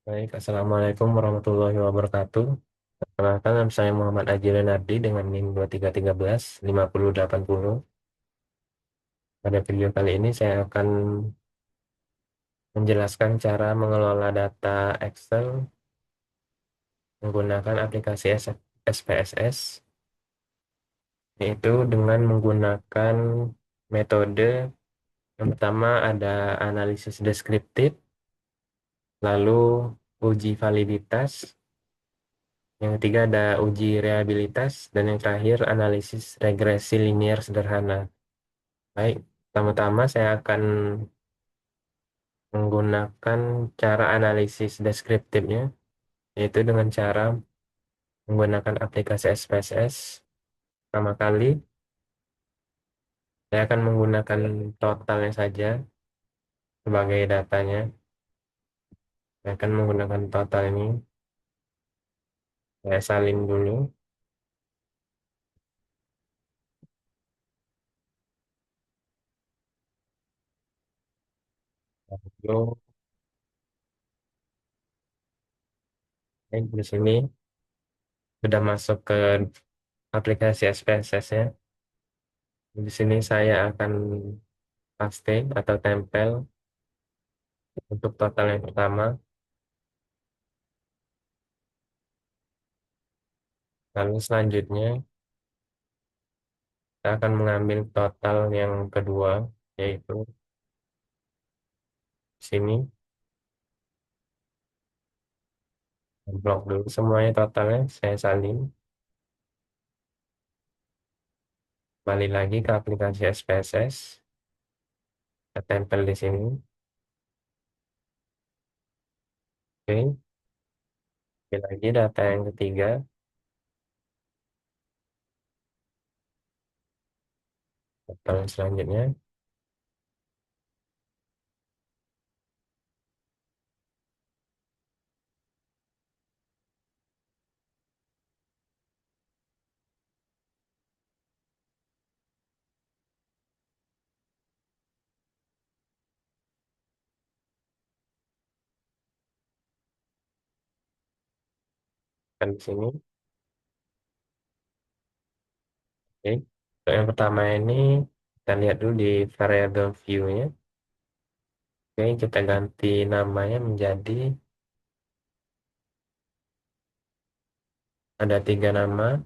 Baik, Assalamualaikum warahmatullahi wabarakatuh. Perkenalkan, nama saya Muhammad Aji Renardi dengan NIM 2313 5080. Pada video kali ini saya akan menjelaskan cara mengelola data Excel menggunakan aplikasi SPSS, yaitu dengan menggunakan metode yang pertama ada analisis deskriptif, lalu uji validitas, yang ketiga ada uji reliabilitas, dan yang terakhir analisis regresi linier sederhana. Baik, pertama-tama saya akan menggunakan cara analisis deskriptifnya, yaitu dengan cara menggunakan aplikasi SPSS. Pertama kali, saya akan menggunakan totalnya saja sebagai datanya. Saya akan menggunakan total ini, saya salin dulu. Lalu, di sini sudah masuk ke aplikasi SPSS-nya. Di sini saya akan paste atau tempel untuk total yang pertama. Lalu selanjutnya kita akan mengambil total yang kedua, yaitu di sini. Blok dulu semuanya totalnya, saya salin. Kembali lagi ke aplikasi SPSS, saya tempel di sini. Oke, ambil lagi data yang ketiga, total yang selanjutnya. Kan di sini. Oke, untuk yang pertama ini kita lihat dulu di variable view-nya. Oke, kita ganti namanya menjadi ada tiga nama.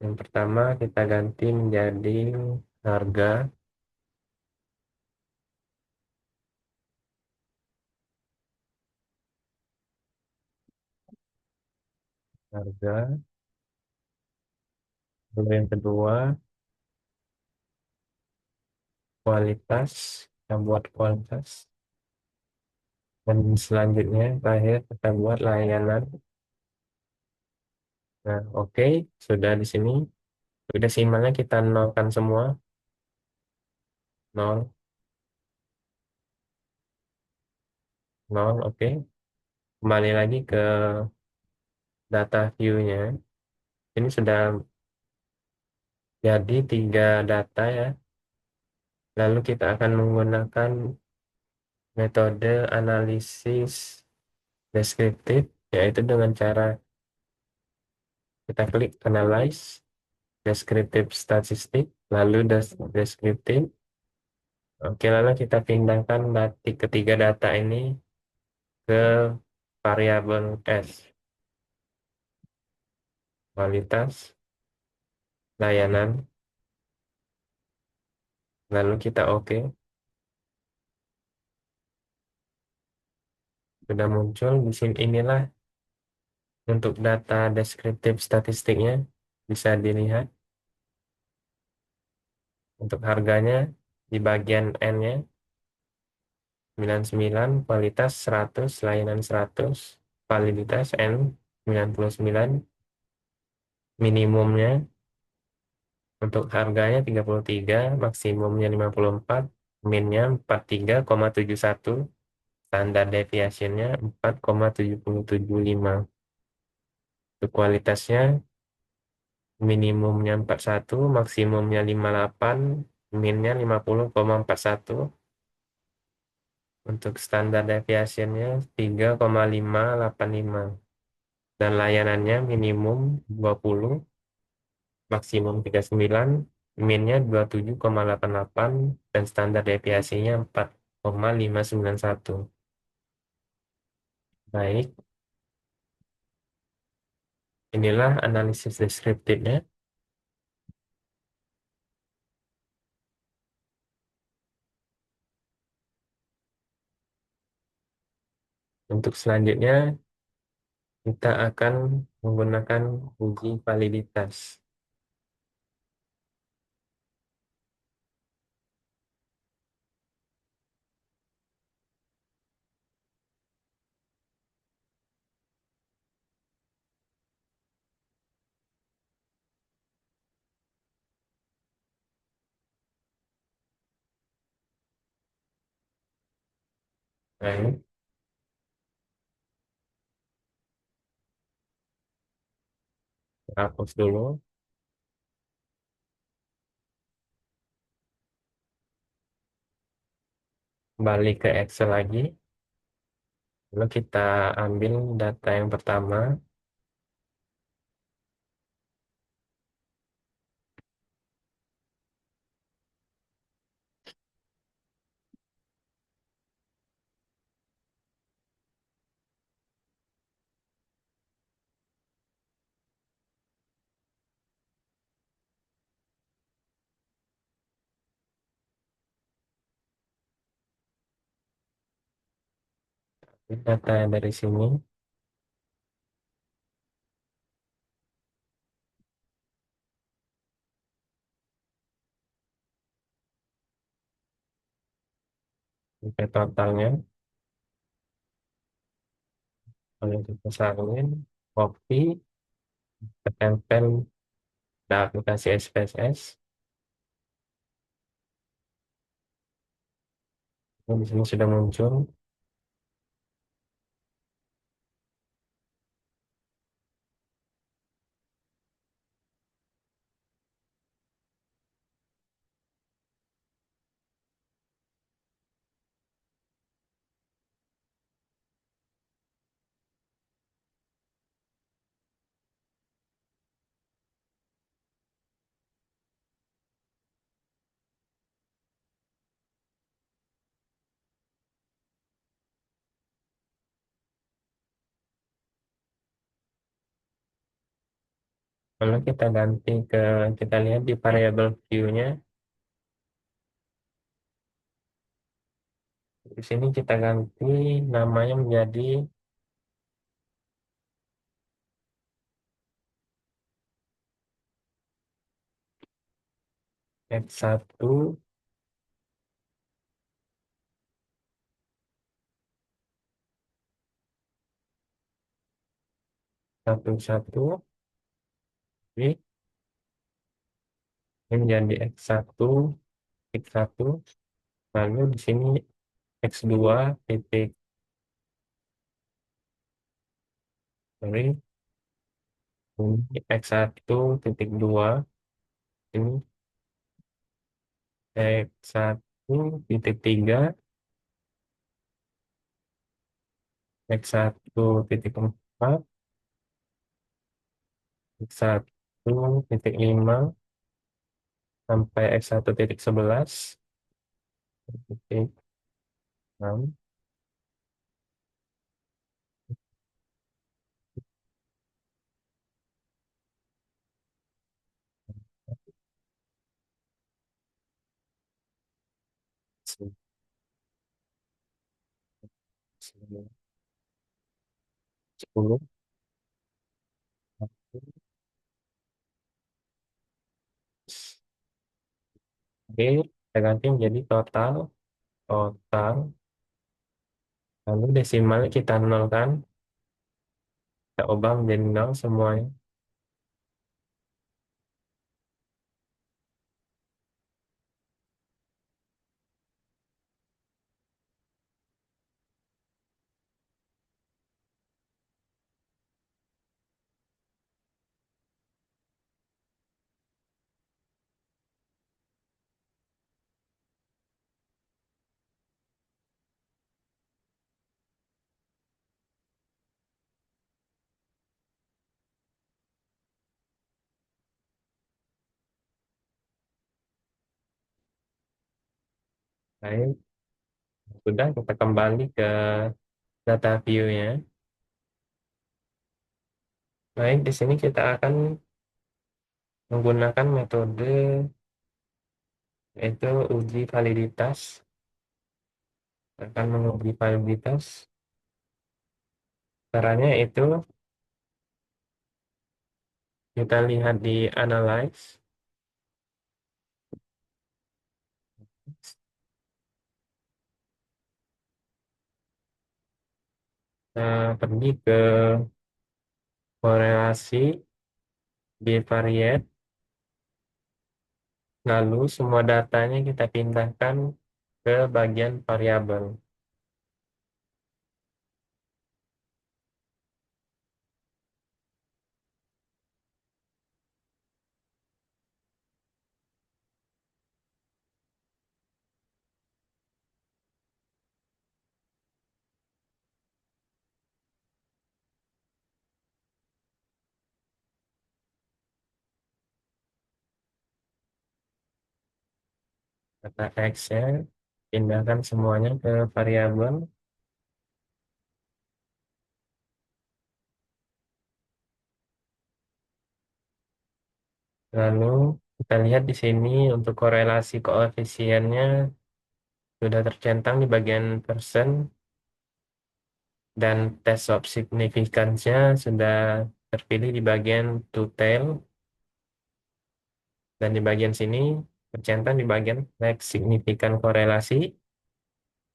Yang pertama kita ganti menjadi harga. Harga. Lalu yang kedua kualitas. Kita buat kualitas. Dan selanjutnya terakhir kita buat layanan. Nah, oke, sudah di sini. Desimalnya kita nolkan semua. Nol, nol, oke. Kembali lagi ke data view-nya. Ini sudah jadi tiga data ya. Lalu kita akan menggunakan metode analisis deskriptif, yaitu dengan cara kita klik Analyze, Descriptive Statistik, lalu Descriptive. Oke, lalu kita pindahkan ketiga data ini ke variabel S, kualitas, layanan, lalu kita oke. Sudah muncul di sini, inilah untuk data deskriptif statistiknya, bisa dilihat untuk harganya di bagian N-nya 99, kualitas 100, layanan 100, validitas N 99, minimumnya untuk harganya 33, maksimumnya 54, minnya 43,71, standar deviationnya 4,7075. Untuk kualitasnya minimumnya 41, maksimumnya 58, minnya 50,41. Untuk standar deviasinya 3,585 dan layanannya minimum 20, maksimum 39, minnya 27,88 dan standar deviasinya 4,591. Baik, inilah analisis deskriptifnya. Untuk selanjutnya kita akan menggunakan uji validitas. Baik, hapus dulu. Balik ke Excel lagi. Lalu kita ambil data yang pertama. Data yang dari sini. Sampai totalnya. Kalau kita salin, copy, kita tempel di aplikasi SPSS. Di sini sudah muncul. Lalu kita ganti ke, kita lihat di variable view-nya. Di sini kita ganti namanya menjadi X1, satu, ini menjadi X1, X1. Lalu di sini X2 titik, sorry, ini X1,2, ini X1,3, X1,4, X1,5 sampai X1,11, titik 6, sepuluh. Oke, kita ganti menjadi total, total, lalu desimalnya kita nolkan, kita ubah menjadi nol semuanya. Baik, sudah kita kembali ke data view-nya. Baik, di sini kita akan menggunakan metode yaitu uji validitas. Akan menguji validitas. Caranya itu kita lihat di analyze. Pergi ke korelasi bivariate, lalu semua datanya kita pindahkan ke bagian variabel. Data X-nya pindahkan semuanya ke variabel. Lalu kita lihat di sini untuk korelasi koefisiennya sudah tercentang di bagian persen dan test of significance-nya sudah terpilih di bagian to tail dan di bagian sini tercentang di bagian next signifikan korelasi.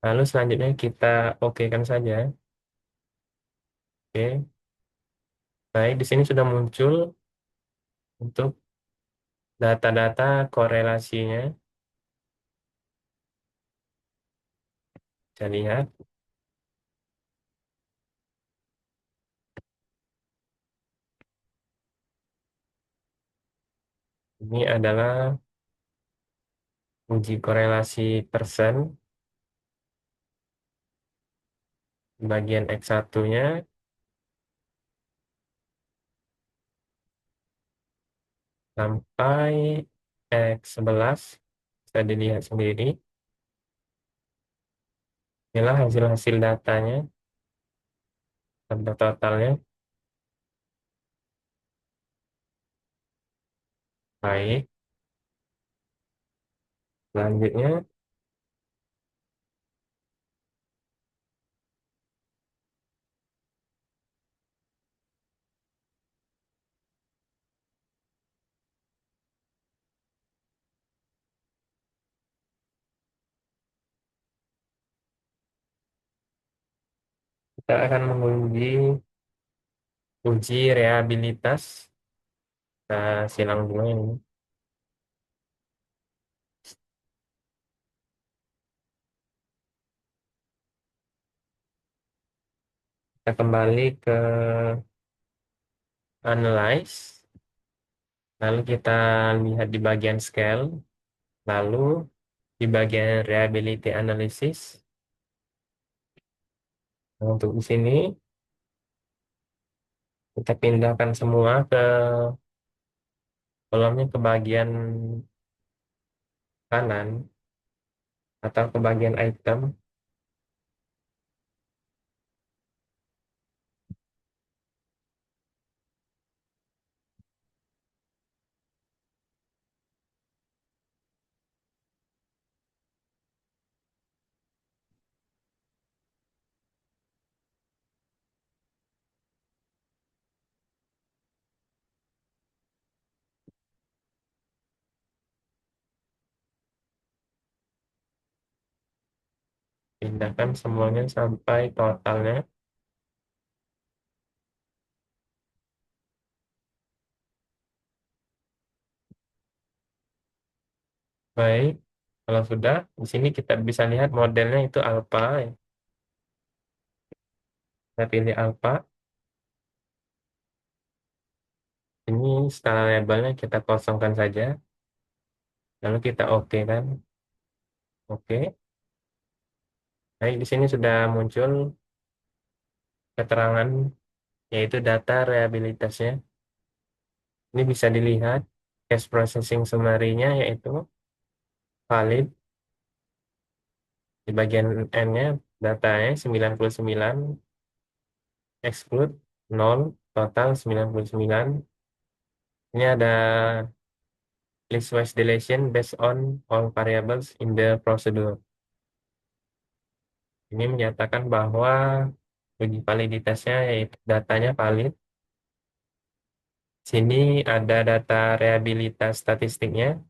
Lalu selanjutnya kita oke-kan saja. Oke. Baik, di sini sudah muncul untuk data-data korelasinya. Bisa lihat ini adalah uji korelasi persen. Bagian X1-nya sampai X11 bisa dilihat sendiri. Inilah hasil-hasil datanya, data totalnya. Baik, selanjutnya kita akan menguji uji reliabilitas. Kita silang dulu ini. Kita kembali ke analyze, lalu kita lihat di bagian scale, lalu di bagian reliability analysis. Nah, untuk di sini kita pindahkan semua ke kolomnya ke bagian kanan atau ke bagian item. Pindahkan semuanya sampai totalnya. Baik, kalau sudah, di sini kita bisa lihat modelnya itu alpha. Kita pilih alpha. Ini skala labelnya kita kosongkan saja. Lalu kita oke kan? Oke. Baik, di sini sudah muncul keterangan yaitu data reliabilitasnya. Ini bisa dilihat cache processing summary-nya yaitu valid. Di bagian N-nya datanya 99, exclude 0, total 99. Ini ada listwise deletion based on all variables in the procedure. Ini menyatakan bahwa uji validitasnya yaitu datanya valid. Sini ada data reliabilitas statistiknya,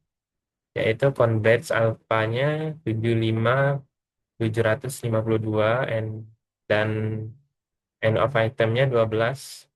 yaitu converge alfanya 75.752 dan end of itemnya 12.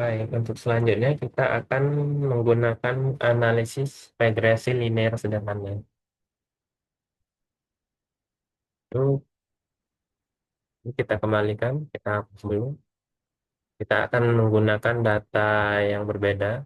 Baik, untuk selanjutnya kita akan menggunakan analisis regresi linear sederhana. Itu kita kembalikan, kita hapus dulu. Kita akan menggunakan data yang berbeda.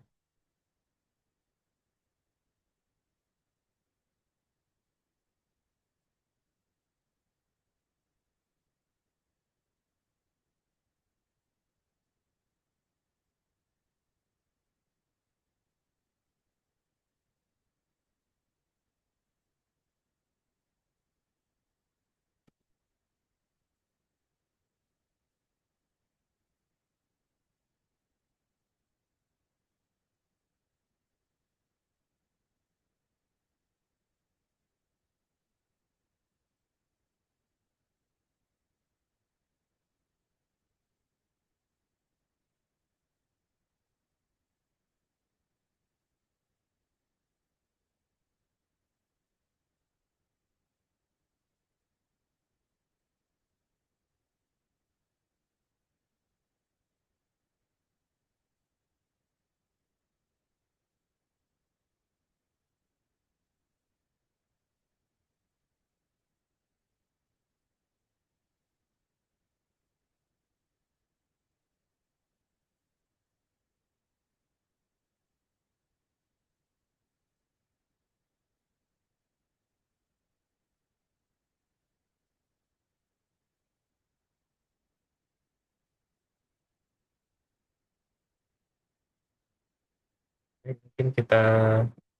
Mungkin kita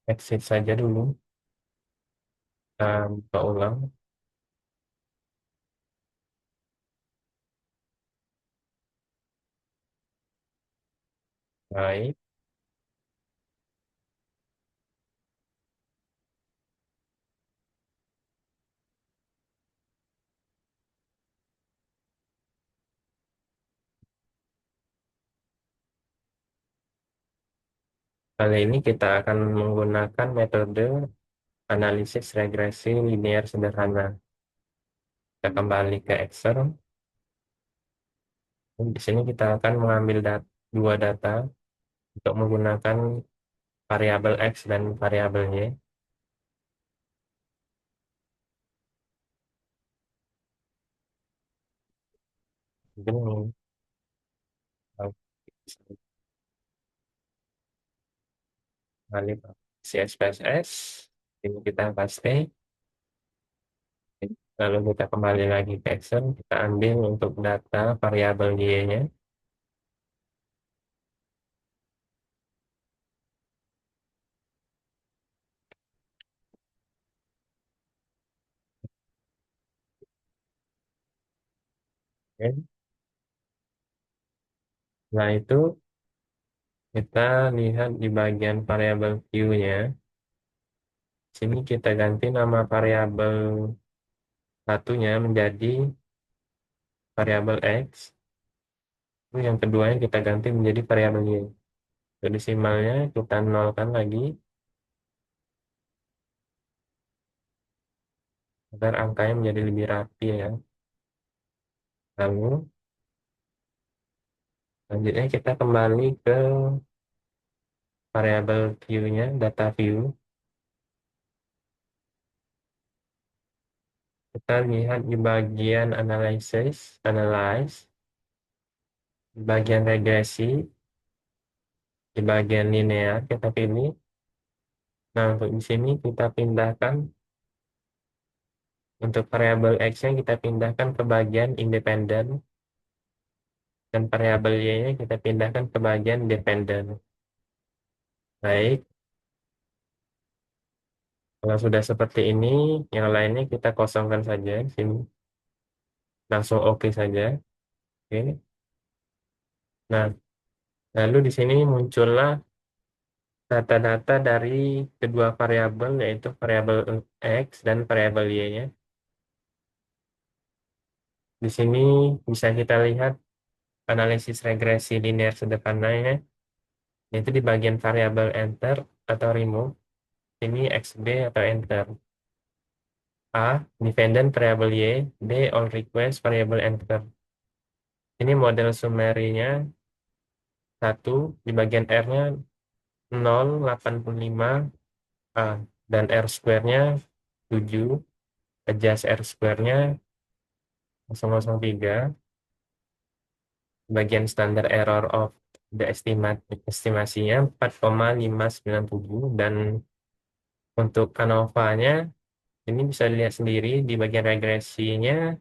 exit saja dulu. Kita buka ulang. Baik, kali ini kita akan menggunakan metode analisis regresi linear sederhana. Kita kembali ke Excel. Di sini kita akan mengambil dua data untuk menggunakan variabel X dan variabel Y. Mungkin kembali ke CSPSS. Ini kita paste. Lalu kita kembali lagi ke Excel. Kita ambil untuk data variabel Y-nya. Oke. Nah, itu kita lihat di bagian variabel Q-nya. Sini kita ganti nama variabel satunya menjadi variabel X. Lalu yang keduanya kita ganti menjadi variabel Y. Untuk desimalnya kita nolkan lagi agar angkanya menjadi lebih rapi ya. Lalu selanjutnya kita kembali ke variabel Q-nya, data view. Kita lihat di bagian analyze, di bagian regresi, di bagian linear kita pilih. Nah, untuk di sini kita pindahkan untuk variabel X-nya kita pindahkan ke bagian independen dan variabel Y-nya kita pindahkan ke bagian dependen. Baik, kalau sudah seperti ini, yang lainnya kita kosongkan saja di sini. Langsung oke saja. Oke. Nah, lalu di sini muncullah data-data dari kedua variabel, yaitu variabel X dan variabel Y-nya. Di sini bisa kita lihat analisis regresi linear sederhananya, yaitu di bagian variabel enter atau remove, ini XB atau enter. A, dependent variable Y, B, all request variable enter. Ini model summary-nya 1, di bagian R-nya 0,85, A, dan R square-nya 7, adjust R square-nya 0,03, bagian standar error of the estimasinya 4,597, dan untuk ANOVA-nya ini bisa dilihat sendiri di bagian regresinya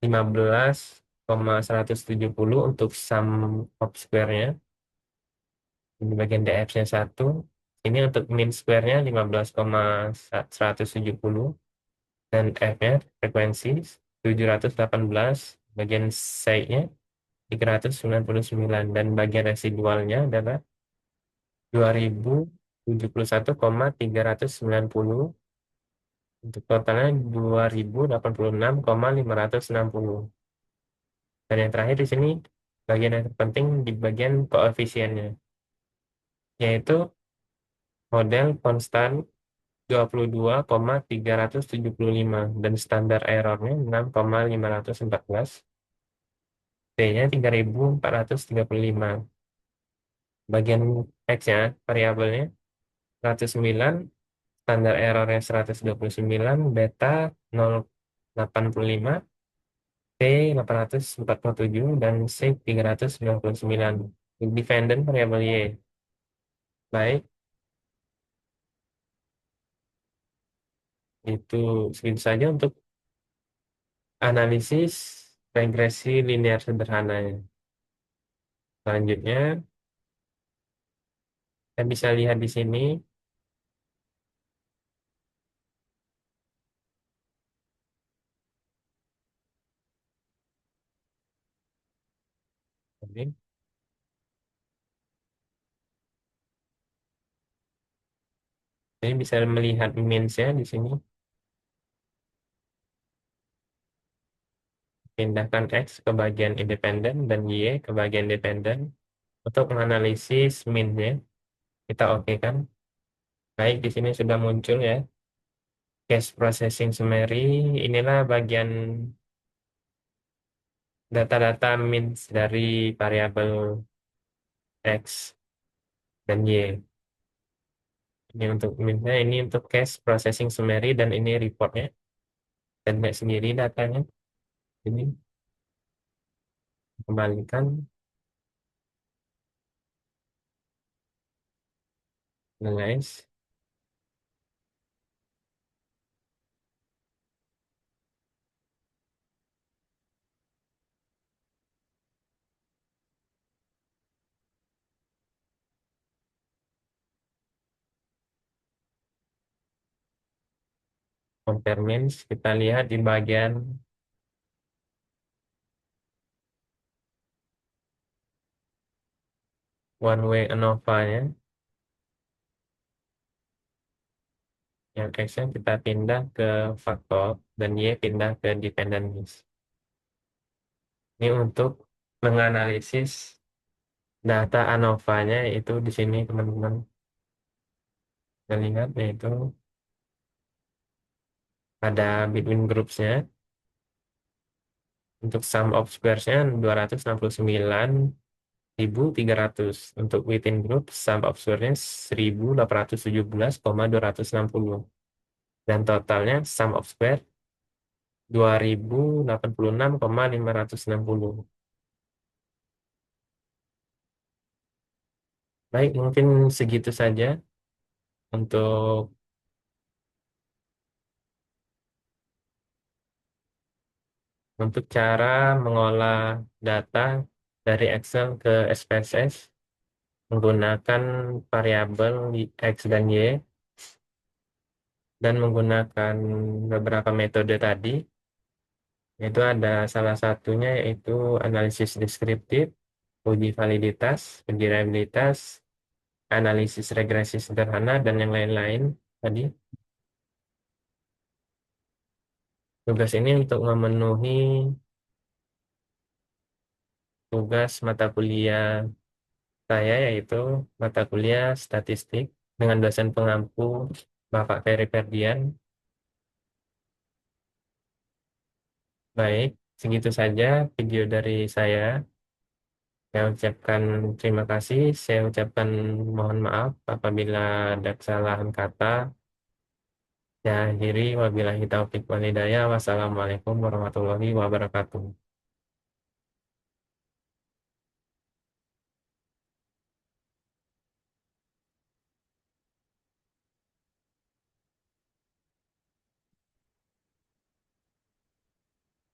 15,170 untuk sum of square-nya. Di bagian DF-nya 1. Ini untuk mean square-nya 15,170. Dan F-nya frekuensi 718. Bagian psi-nya 399. Dan bagian residualnya adalah 2071,390. Untuk totalnya 2086,560. Dan yang terakhir di sini, bagian yang terpenting di bagian koefisiennya, yaitu model konstan 22,375 dan standar errornya 6,514, T-nya 3.435. Bagian X-nya, variabelnya 109, standar errornya 129, beta 0,85, T 847, dan C 399. Dependent variabel Y. Baik, itu segitu saja untuk analisis regresi linear sederhananya. Selanjutnya, kita bisa lihat di sini. Oke. Ini bisa melihat means-nya di sini. Pindahkan X ke bagian independen dan Y ke bagian dependen. Untuk menganalisis mean-nya, kita oke kan. Baik, di sini sudah muncul ya. Cache processing summary. Inilah bagian data-data means dari variabel X dan Y. Ini untuk mean-nya, ini untuk cache processing summary, dan ini reportnya. Dan lihat sendiri datanya. Ini kembalikan. Nah, guys. Compare means, kita lihat di bagian one way ANOVA-nya. Yang X-nya kita pindah ke faktor dan Y pindah ke dependent means. Ini untuk menganalisis data ANOVA-nya, itu di sini teman-teman. Kita lihat yaitu ada between groups-nya. Untuk sum of squares-nya 269.300. Untuk within group, sum of square-nya 1.817,260. Dan totalnya sum of square 2086,560. Baik, mungkin segitu saja untuk cara mengolah data dari Excel ke SPSS menggunakan variabel X dan Y dan menggunakan beberapa metode tadi. Itu ada salah satunya yaitu analisis deskriptif, uji validitas, uji reliabilitas, analisis regresi sederhana, dan yang lain-lain tadi. Tugas ini untuk memenuhi tugas mata kuliah saya yaitu mata kuliah statistik dengan dosen pengampu Bapak Ferry Ferdian. Baik, segitu saja video dari saya. Saya ucapkan terima kasih. Saya ucapkan mohon maaf apabila ada kesalahan kata. Saya akhiri wabillahi taufik walhidayah. Wassalamualaikum warahmatullahi wabarakatuh.